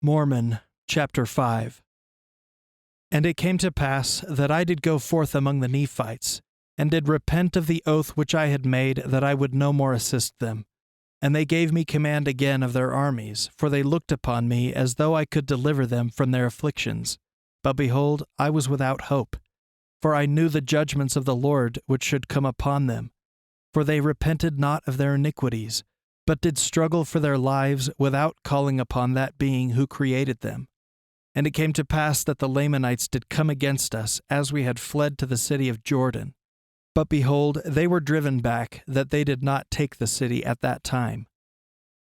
Mormon, chapter 5. And it came to pass that I did go forth among the Nephites, and did repent of the oath which I had made that I would no more assist them. And they gave me command again of their armies, for they looked upon me as though I could deliver them from their afflictions. But behold, I was without hope, for I knew the judgments of the Lord which should come upon them. For they repented not of their iniquities, but did struggle for their lives without calling upon that being who created them. And it came to pass that the Lamanites did come against us, as we had fled to the city of Jordan. But behold, they were driven back, that they did not take the city at that time.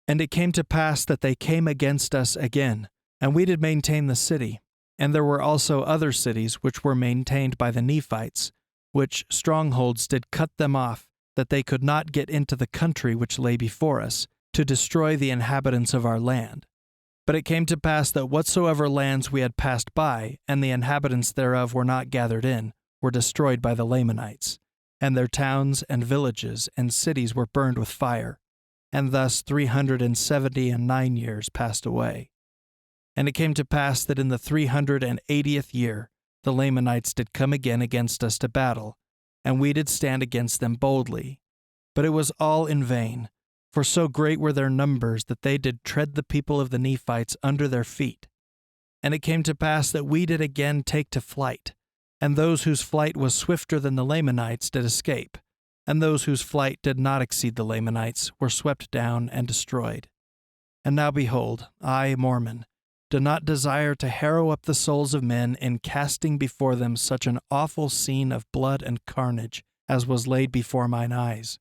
And it came to pass that they came against us again, and we did maintain the city. And there were also other cities which were maintained by the Nephites, which strongholds did cut them off, that they could not get into the country which lay before us, to destroy the inhabitants of our land. But it came to pass that whatsoever lands we had passed by, and the inhabitants thereof were not gathered in, were destroyed by the Lamanites, and their towns and villages and cities were burned with fire. And thus 379 years passed away. And it came to pass that in the 380th year the Lamanites did come again against us to battle, and we did stand against them boldly. But it was all in vain, for so great were their numbers that they did tread the people of the Nephites under their feet. And it came to pass that we did again take to flight, and those whose flight was swifter than the Lamanites did escape, and those whose flight did not exceed the Lamanites were swept down and destroyed. And now behold, I, Mormon, do not desire to harrow up the souls of men in casting before them such an awful scene of blood and carnage as was laid before mine eyes.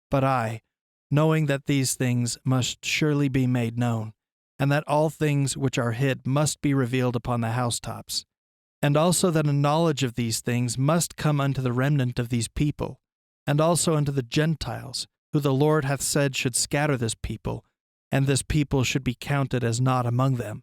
But I, knowing that these things must surely be made known, and that all things which are hid must be revealed upon the housetops, and also that a knowledge of these things must come unto the remnant of these people, and also unto the Gentiles, who the Lord hath said should scatter this people, and this people should be counted as not among them.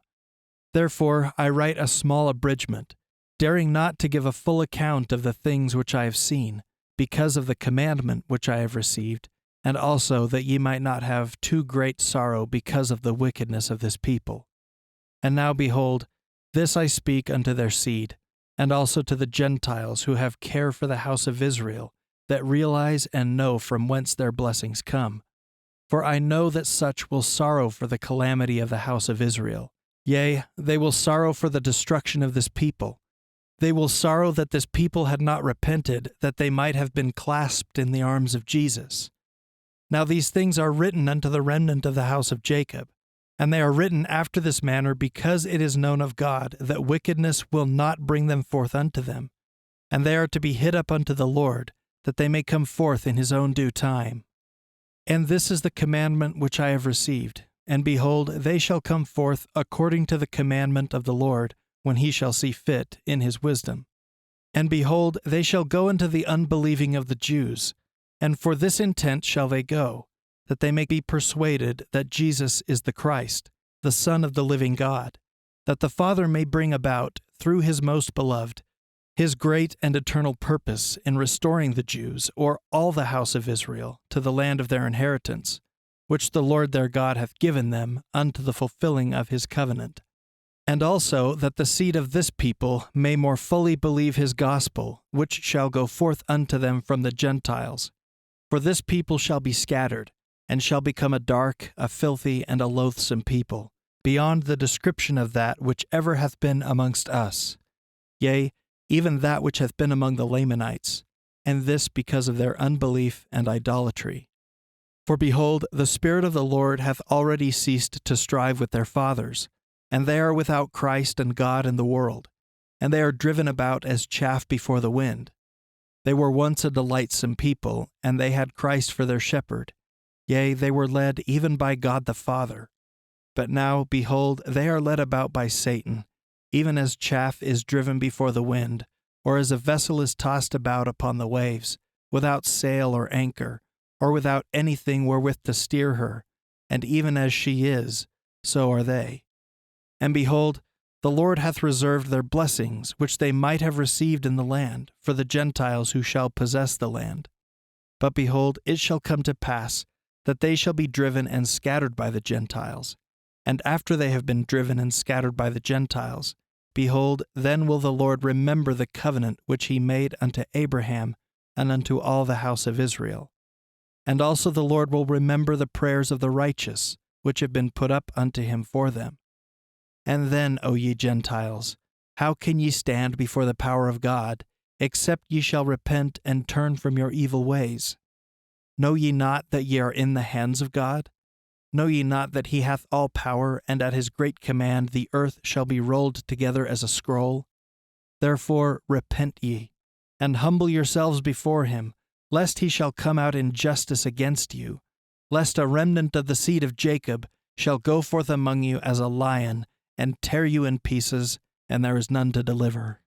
Therefore I write a small abridgment, daring not to give a full account of the things which I have seen, because of the commandment which I have received, and also that ye might not have too great sorrow because of the wickedness of this people. And now behold, this I speak unto their seed, and also to the Gentiles who have care for the house of Israel, that realize and know from whence their blessings come. For I know that such will sorrow for the calamity of the house of Israel. Yea, they will sorrow for the destruction of this people. They will sorrow that this people had not repented, that they might have been clasped in the arms of Jesus. Now these things are written unto the remnant of the house of Jacob, and they are written after this manner, because it is known of God that wickedness will not bring them forth unto them, and they are to be hid up unto the Lord, that they may come forth in his own due time. And this is the commandment which I have received. And behold, they shall come forth according to the commandment of the Lord, when he shall see fit in his wisdom. And behold, they shall go into the unbelieving of the Jews, and for this intent shall they go, that they may be persuaded that Jesus is the Christ, the Son of the living God, that the Father may bring about, through his most beloved, his great and eternal purpose in restoring the Jews, or all the house of Israel, to the land of their inheritance, which the Lord their God hath given them unto the fulfilling of his covenant. And also that the seed of this people may more fully believe his gospel, which shall go forth unto them from the Gentiles. For this people shall be scattered, and shall become a dark, a filthy, and a loathsome people, beyond the description of that which ever hath been amongst us, yea, even that which hath been among the Lamanites, and this because of their unbelief and idolatry. For behold, the Spirit of the Lord hath already ceased to strive with their fathers, and they are without Christ and God in the world, and they are driven about as chaff before the wind. They were once a delightsome people, and they had Christ for their shepherd. Yea, they were led even by God the Father. But now, behold, they are led about by Satan, even as chaff is driven before the wind, or as a vessel is tossed about upon the waves, without sail or anchor, or without anything wherewith to steer her, and even as she is, so are they. And behold, the Lord hath reserved their blessings, which they might have received in the land, for the Gentiles who shall possess the land. But behold, it shall come to pass, that they shall be driven and scattered by the Gentiles, And after they have been driven and scattered by the Gentiles, behold, then will the Lord remember the covenant which he made unto Abraham and unto all the house of Israel. And also the Lord will remember the prayers of the righteous, which have been put up unto him for them. And then, O ye Gentiles, how can ye stand before the power of God, except ye shall repent and turn from your evil ways? Know ye not that ye are in the hands of God? Know ye not that he hath all power, and at his great command the earth shall be rolled together as a scroll? Therefore repent ye, and humble yourselves before him, lest he shall come out in justice against you, lest a remnant of the seed of Jacob shall go forth among you as a lion, and tear you in pieces, and there is none to deliver.